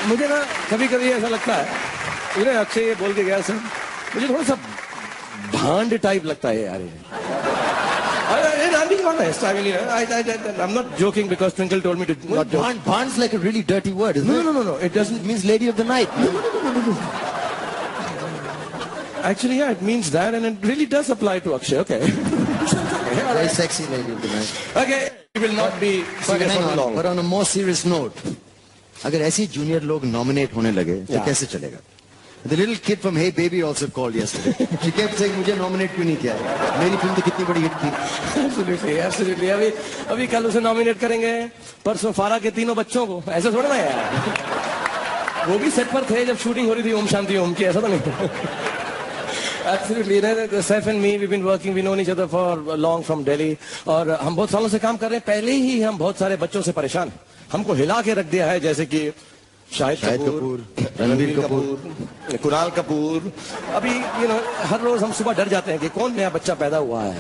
मुझे ना कभी कभी ऐसा लगता है, इन्हें अक्षय ये बोल के गया सर, मुझे थोड़ा सा भांड टाइप लगता है यार ये। I'm being honest. I mean, I'm not joking because Twinkle told me to not joke. Bhand's like a really dirty word, isn't it? No. It doesn't. It means lady of the night. No. Actually, yeah, it means that, and it really does apply to Akshay. Okay. Very sexy lady of the night. Okay, we will not be serious for long. But on a more serious note, अगर ऐसे junior लोग nominate होने लगे, तो कैसे चलेगा? The little kid from Hey Baby also called yesterday. She kept saying, मुझे nominate क्यों नहीं किया है? मेरी फिल्म तो कितनी बड़ी हिट थी. Absolutely. अभी कल उसे nominate करेंगे, परसों फारा के तीनों बच्चों को. ऐसा थोड़ा ना यार. वो भी सेट पर थे जब शूटिंग हो रही थी ओम शांति ओम की, ऐसा तो नहीं. Absolutely. Saif and me, we've been working, we known each other for long from Delhi. और हम बहुत सालों से काम कर रहे हैं. पहले ही हम बहुत सारे बच्चों से परेशान. हमको हिला के रख दिया है, जैसे कि शाहिद कपूर, रणबीर कपूर, कुणाल कपूर. अभी हर रोज हम सुबह डर जाते हैं कि कौन नया बच्चा पैदा हुआ है.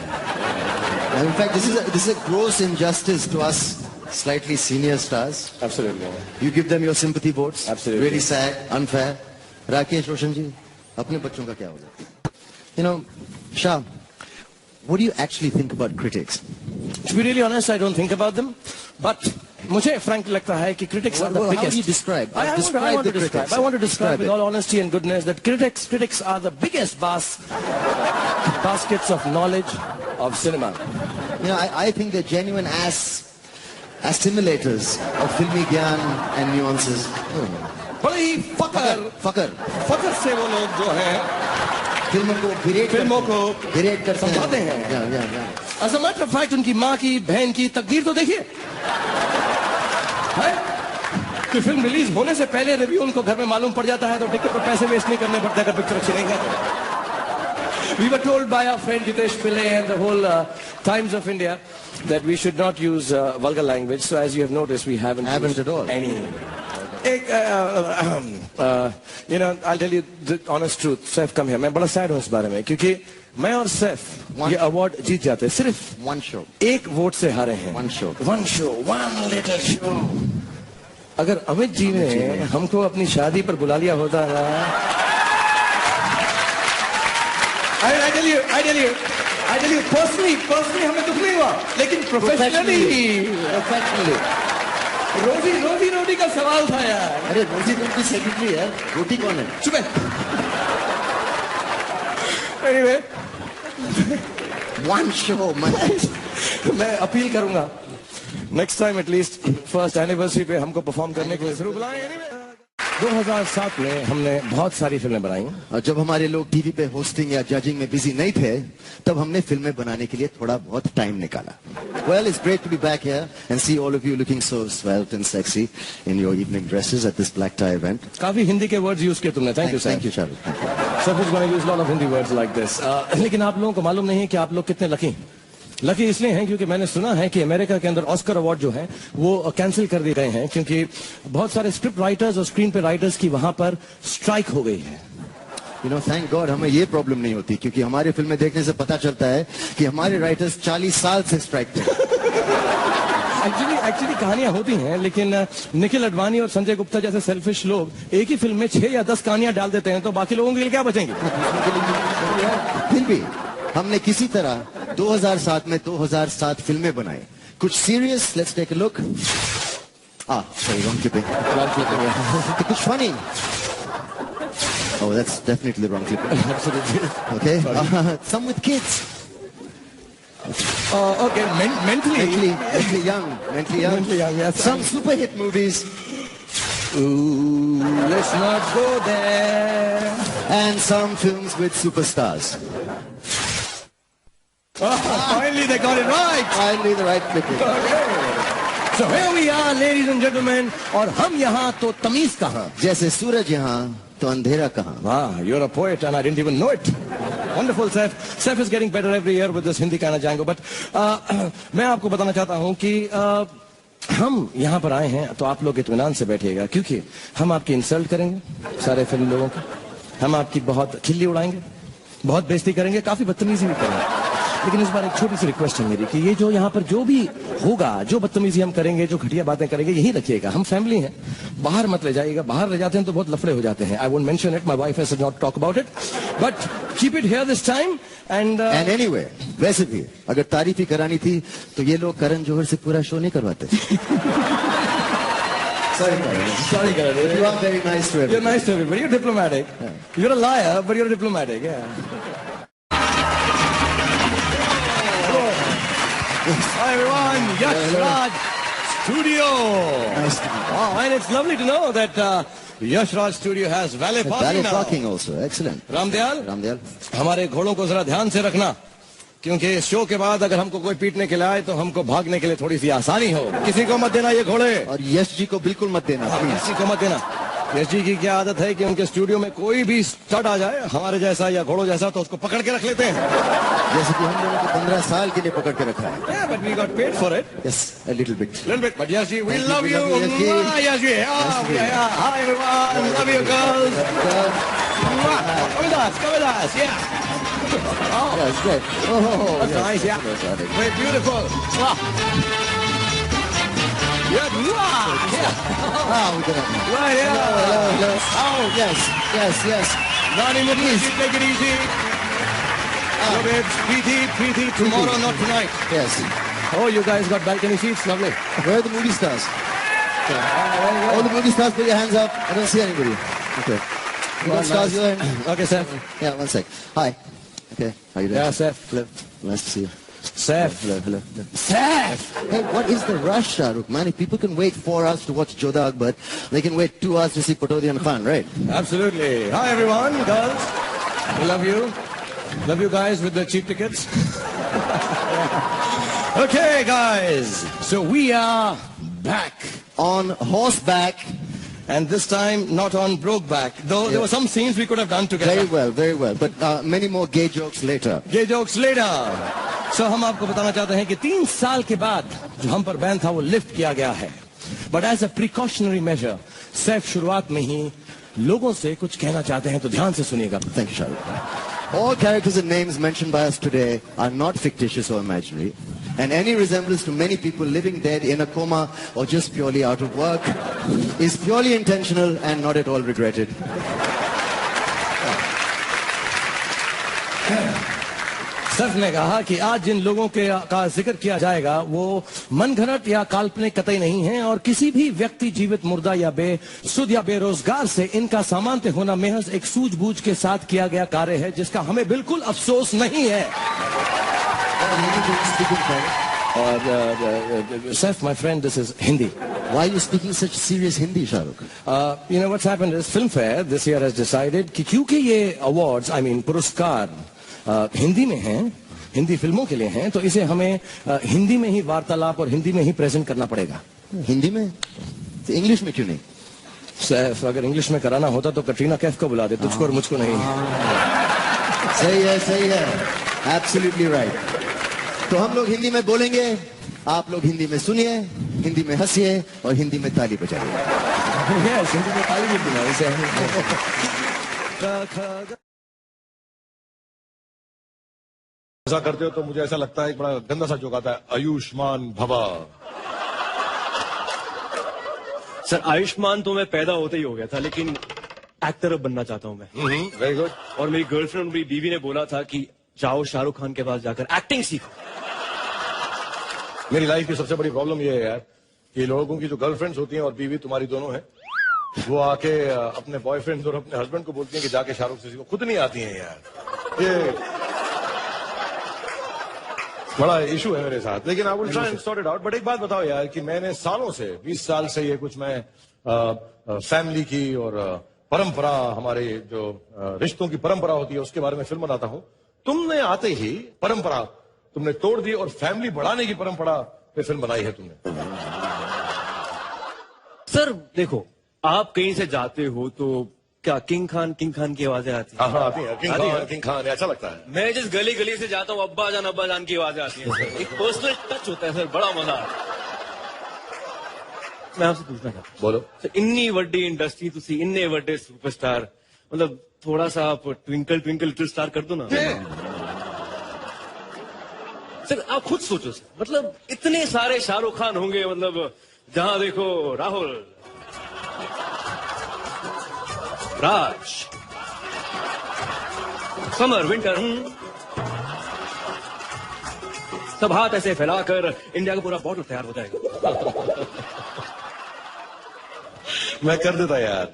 In fact, this is a gross injustice to us slightly senior stars. Absolutely. You give them your sympathy votes. Absolutely. Really sad, unfair. Rakesh Roshan ji, अपने बच्चों का क्या होगा? Shah, what do you actually think about critics? To be really honest, I don't think about them, but मुझे frankly लगता है कि critics are the biggest. How do you describe? I want to describe with all honesty and goodness that critics are the biggest baskets of knowledge of cinema. I think they're genuine assimilators of filmy gyan and nuances. बड़े ही फकर से वो लोग जो हैं फिल्मों को grade कर समझाते हैं. As a matter of fact, उनकी माँ की बहन की तकदीर तो देखिए. कि फिल्म रिलीज होने से पहले रिव्यू उनको घर में मालूम पड़ जाता है, तो टिकट पर पैसे वेस्ट नहीं करने पड़ते अगर पिक्चर अच्छी नहीं है. We were told by our friend Jitesh Pillai and the whole Times of India that we should not use vulgar language. So as you have noticed, we haven't at all. Any. I'll tell you the honest truth. Saif, come here. मैं बड़ा sad हूँ इस बारे में, क्योंकि मैं और सैफ ये अवार्ड जीत जाते हैं सिर्फ one show, एक वोट से हारे हैं. one show, one little show. अगर अमित जी ने हमको अपनी शादी पर बुला लिया होता ना, I tell you personally हमें दुख नहीं हुआ, लेकिन professionally रोजी का सवाल था यार. अरे रोजी तुमकी सेक्रेटरी है, रोटी कौन है? चुप है. Anyway, one show, मैं अपील करूंगा next time at least first anniversary पे हमको परफॉर्म करने के लिए जरूर बुलाएं. 2007 में हमने बहुत सारी फिल्में बनाई. और जब हमारे लोग टीवी पे होस्टिंग या जजिंग में बिजी नहीं थे, तब हमने फिल्में बनाने के लिए थोड़ा बहुत टाइम निकाला. Well, it's great to be back here and see all of you looking so svelte and sexy in your evening dresses at this black tie event. काफी हिंदी के वर्ड्स यूज किए तुमने. Thank you sir. Thank you, Shahrukh. Sir is going to use a lot of Hindi words like this. लेकिन आप लोगों को मालूम नहीं है कि आप लोग कितने लकी इसलिए हैं क्योंकि मैंने सुना है कि अमेरिका के अंदर ऑस्कर अवार्ड जो है वो कैंसिल कर दिए गए हैं, क्योंकि बहुत सारे स्क्रिप्ट राइटर्स और स्क्रीन पे राइटर्स की वहां पर स्ट्राइक हो गई है. थैंक गॉड हमें ये प्रॉब्लम नहीं होती, क्योंकि हमारी फिल्में देखने से पता चलता है कि हमारे राइटर्स 40 साल से स्ट्राइक थे. एक्चुअली कहानियां होती हैं, लेकिन निखिल अडवाणी और संजय गुप्ता जैसे सेल्फिश लोग एक ही फिल्म में 6 या 10 कहानियां डाल देते हैं, तो बाकी लोगों के लिए क्या बचेंगे. फिर भी हमने किसी तरह 2007 में 2007 फिल्में बनाई. कुछ serious, let's take a look. Sorry, wrong clipping. कुछ funny. Oh, that's definitely the wrong clipping. Absolutely. Okay. Some with kids. Okay, mentally young. Yes. Some super hit movies. Ooh, let's not go there. And some films with superstars. Finally they got it right. Finally the right clipping. Okay. So here we are, ladies and gentlemen, और हम यहाँ तो तमीज कहाँ. जैसे सूरज यहाँ तो अंधेरा कहाँ. Wow, you're a poet and I didn't even know it. Wonderful, Saif. Saif is getting better every year with this Hindi kind of Django. But मैं आपको बताना चाहता हूँ कि हम यहाँ पर आए हैं तो आप लोग इत्मीनान से बैठिएगा, क्योंकि हम आपकी इंसल्ट करेंगे, सारे फिल्म लोगों की. हम आपकी बहुत खिल्ली उड़ाएंगे, बहुत बेइज्जती करेंगे, काफी बदतमीजी भी करेंगे. लेकिन इस बार एक छोटी सी रिक्वेस्ट है मेरी कि ये जो यहाँ पर जो भी होगा, जो बदतमीजी हम करेंगे, जो घटिया बातें करेंगे, यही रखिएगा। हम फैमिली हैं, बाहर मत ले जाइएगा। बाहर ले जाते हैं तो बहुत लफड़े हो जाते हैं। I won't mention it, my wife has not talk about it, but keep it here this time. And anyway, वैसे भी अगर तारीफ ही करानी थी तो ये लोग करण जौहर से पूरा शो नहीं करवाते। Sorry, Karan. You are very nice to everybody. You're nice to everybody. You're diplomatic. Yeah. You're a liar, but you're diplomatic. Yeah. Hi everyone, Yash Raj Studio. Nice to meet you. Oh, and it's lovely to know that Yash Raj Studio has valet parking Valet now. parking also, excellent. Ramdayal, Ramdayal, हमारे घोड़ों को जरा ध्यान से रखना, क्योंकि इस show के बाद अगर हमको कोई पीटने के लिए आए तो हमको भागने के लिए थोड़ी सी आसानी हो। किसी को मत देना ये घोड़े, और यश जी को बिल्कुल मत देना प्लीज। किसी को मत देना। यश जी की क्या आदत है कि उनके स्टूडियो में कोई भी स्टड आ जाए हमारे जैसा या घोड़ों जैसा तो उसको पकड़ के रख लेते हैं। जैसे कि हम लोगों को 15 साल के लिए पकड़ के रखा है। Yeah, but we got paid for it. Yes, a little bit. Little bit, but Yash ji, we Thank love you, you. Yash ji. Mwah, Yash ji. Oh, yeah. Hi everyone, love you girls. Mwah. Come with us, come with us, yeah. Oh, Yes, great. that's yes. nice, yeah. Yes, Very beautiful. Mwah. Yeah, mwah. Yeah. Ah, we can have Right, yeah. hello. Oh, Yes, yes, yes. Rani Mukherjee, take it easy. Love it. Preeti, tomorrow, not tonight. Yes. Oh, you guys got balcony seats, lovely. Where are the movie stars? All the movie stars, put your hands up. I don't see anybody. Okay. You got stars here? Okay, Seth. Yeah, one sec. Hi. Okay, how you doing? Yeah, Seth. Hello. Nice to see you. Seth. Hello. Seth. Hey, what is the rush, Shahrukh? Man, if people can wait 4 hours to watch Jodha Akbar, they can wait 2 hours to see Patodian Khan, right? Absolutely. Hi, everyone, girls. We love you. Love you guys with the cheap tickets. Okay, guys. So we are back. On horseback. And this time, not on Brokeback. Though there were some scenes we could have done together. Very well, very well. But many more gay jokes later. Gay jokes later. So हम आपको बताना चाहते हैं कि 3 साल के बाद जो हम पर बैन था वो लिफ्ट किया गया है. But as a precautionary measure, Saif शुरुआत में ही लोगों से कुछ कहना चाहते हैं तो ध्यान से सुनिएगा. Thank you, Shahrukh. All characters and names mentioned by us today are not fictitious or imaginary. And any resemblance to many people living dead in a coma or just purely out of work is purely intentional and not at all regretted. Saif ने कहा कि आज जिन लोगों का जिक्र किया जाएगा वो मनगढ़ंत या काल्पनिक कतई नहीं है और किसी भी व्यक्ति जीवित मुर्दा या बेसुध या बेरोजगार से इनका सामान्य होना महज एक सूझबूझ के साथ किया गया कार्य है जिसका हमें बिल्कुल अफसोस नहीं है. Seth, my friend, this is Hindi. Why are you speaking such serious Hindi, Shahrukh? You know what's happened is Filmfare this year has decided कि क्योंकि ये awards, I mean पुरस्कार हिंदी में हैं, हिंदी फिल्मों के लिए हैं, तो इसे हमें हिंदी में ही वार्तालाप और हिंदी में ही प्रेजेंट करना पड़ेगा. हिंदी में? तो इंग्लिश में क्यों नहीं? सैफ, अगर इंग्लिश में कराना होता तो कटरीना कैफ को बुला दे, तुझको और मुझको नहीं. सही है. Absolutely right. तो हम लोग हिंदी में बोलेंगे, आप लोग हिंदी में सुनिए, हिंदी में हंसिए और हिंदी में ताली बजाइए. Yes, हिंदी में ताली भी बजाइए इसे. ऐसा करते हो तो मुझे ऐसा लगता है एक बड़ा गंदा सा जोक आता है, आयुष्मान भवा. सर आयुष्मान तो मैं पैदा होते ही हो गया था, लेकिन एक्टर अब बनना चाहता हूं मैं. Very good. और मेरी गर्लफ्रेंड और मेरी बीवी ने बोला था कि जाओ शाहरुख खान के पास जाकर एक्टिंग सीखो. मेरी लाइफ की सबसे बड़ी प्रॉब्लम ये है यार कि लोगों की जो गर्लफ्रेंड्स होती हैं और बीवी तुम्हारी दोनों है, वो आके अपने बॉयफ्रेंड्स और अपने हस्बैंड को बोलती हैं कि जाके शाहरुख से सीखो. खुद नहीं आती हैं यार. ये बड़ा इशू है मेरे साथ. लेकिन I will try and sort it out. But एक बात बताओ यार कि मैंने सालों से 20 साल से ये कुछ मैं फैमिली की और परंपरा, हमारे जो रिश्तों की परंपरा होती है उसके बारे में फिल्म बनाता हूं. तुमने आते ही परंपरा तुमने तोड़ दी और फैमिली बढ़ाने की परंपरा पे फिल्म बनाई है तुमने. सर देखो, आप कहीं से जाते हो तो क्या किंग खान की आवाजें आती हैं? हाँ आती है. किंग खान अच्छा लगता है. मैं जिस गली गली से जाता हूँ अब्बा जान की आवाजें आती हैं. सर एक पर्सनल टच होता है सर, बड़ा मजा आता है. मैं आपसे पूछना चाहता हूँ, बोलो. सर इन्नी वड्डी इंडस्ट्री, तुसी इन्ने वड्डे सुपरस्टार, मतलब थोड़ा सा आप ट्विंकल ट्विंकल लिटिल स्टार कर दो ना. सर आप खुद सोचो सर, मतलब इतने सारे शाहरुख खान होंगे, मतलब जहां देखो राहुल, राज, समर, विंटर, सब हाथ ऐसे फैलाकर इंडिया का पूरा बॉटल तैयार हो जाएगा। मैं कर देता यार।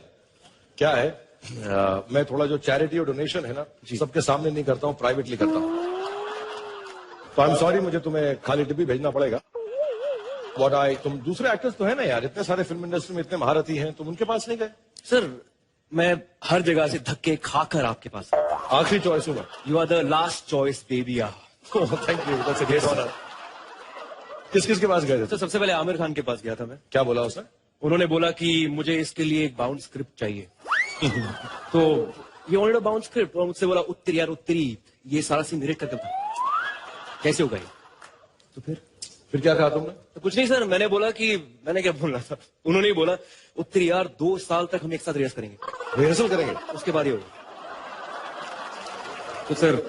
क्या है, मैं थोड़ा जो चैरिटी और डोनेशन है ना, सबके सामने नहीं करता हूँ, प्राइवेटली करता हूँ। तो आई एम सॉरी, मुझे तुम्हें खाली डिब्बी भेजना पड़ेगा। तुम दूसरे एक्टर्स तो है ना यार, इतने सारे फिल्म इंडस्ट्री में इतने महारथी हैं, तुम उनके पास नहीं गए? सर मैं हर जगह से धक्के खाकर आपके पास, आखिरी चॉइस हूँ मैं। You are the last choice baby. Thank you, that's a great honour. किस किस के पास गए थे? तो सबसे पहले आमिर खान के पास गया था मैं। क्या बोला उसने? उन्होंने बोला कि मुझे इसके लिए एक बाउंड स्क्रिप्ट चाहिए। तो ये ऑलरेडी बाउंड स्क्रिप्ट, और मुझसे बोला उत्तरी यार उत्तरी, ये सारा सीन डायरेक्ट करके था, कैसे होगा ये? तो फिर क्या कहा तुमने? तो कुछ नहीं सर, मैंने बोला कि मैंने क्या बोलना था, उन्होंने ही बोला उत्तरी यार 2 साल तक हम एक साथ रिहर्स करेंगे, रिहर्सल करेंगे, उसके बाद ही होगा। तो सर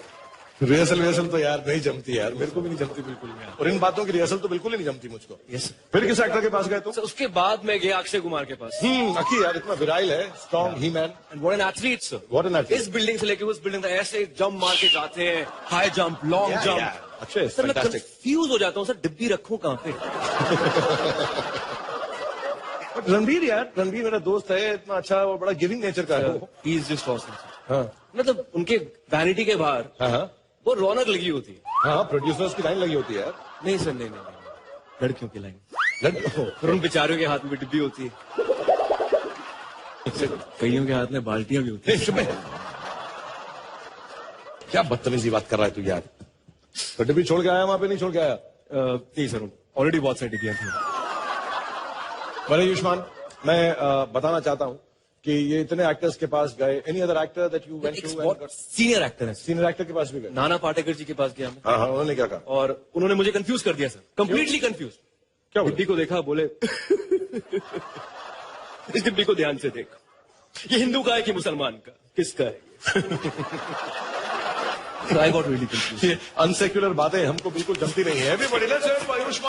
रिहर्सल तो यार नहीं जमती यार, मेरे को भी नहीं जमती बिल्कुल भी, और इन बातों की रिहर्सल तो बिल्कुल ही नहीं जमती मुझको। यस। फिर किस एक्टर के पास गए तुम? सर उसके बाद मैं गया अक्षय कुमार के पास। अकी यार इतना विराइल है, strong he man, and what an athlete sir, what an athlete. इस बिल्डिंग से लेके उस बिल्डिंग तक ऐसे जंप मार के जाते हैं, हाई जंप, लॉन्ग जंप। अच्छे, सर मैं कंफ्यूज हो जाता हूँ सर, डिब्बी रखूं कहाँ पे? रणबीर मेरा दोस्त है, इतना अच्छा और बड़ा गिविंग नेचर का है। He is just awesome. हाँ, मतलब उनके वैनिटी के बाहर हाँ, वो रौनक लगी होती है। हाँ, प्रोड्यूसर्स की लाइन लगी होती है यार। नहीं सर, नहीं, लड़कियों की लाइन। फिर उन बेचारियों के हाथ में भी डिब्बी होती है, कईयों के हाथ में बाल्टियां भी होती है। क्या बदतमीजी बात कर रहा है तू यार? तो डिब्बी छोड़ के आया, वहां पे नहीं छोड़ के आया? नहीं सर, ऑलरेडी बहुत सारी डिब्बियां थी। बड़े आयुष्मान, मैं बताना चाहता हूँ कि ये इतने एक्टर्स के पास गए, any other actor that you went to? Senior actor है, सीनियर एक्टर के पास भी गए? नाना पाटेकर जी के पास गया मैं। हाँ, उन्होंने क्या कहा? और उन्होंने मुझे कंफ्यूज कर दिया सर, कंप्लीटली कंफ्यूज। क्या डिब्बी को देखा, बोले इस डिब्बी को ध्यान से देख, ये हिंदू का है कि मुसलमान का, किसका है? I got really confused. अनसेक्युलर बातें हमको बिल्कुल जमती नहीं है।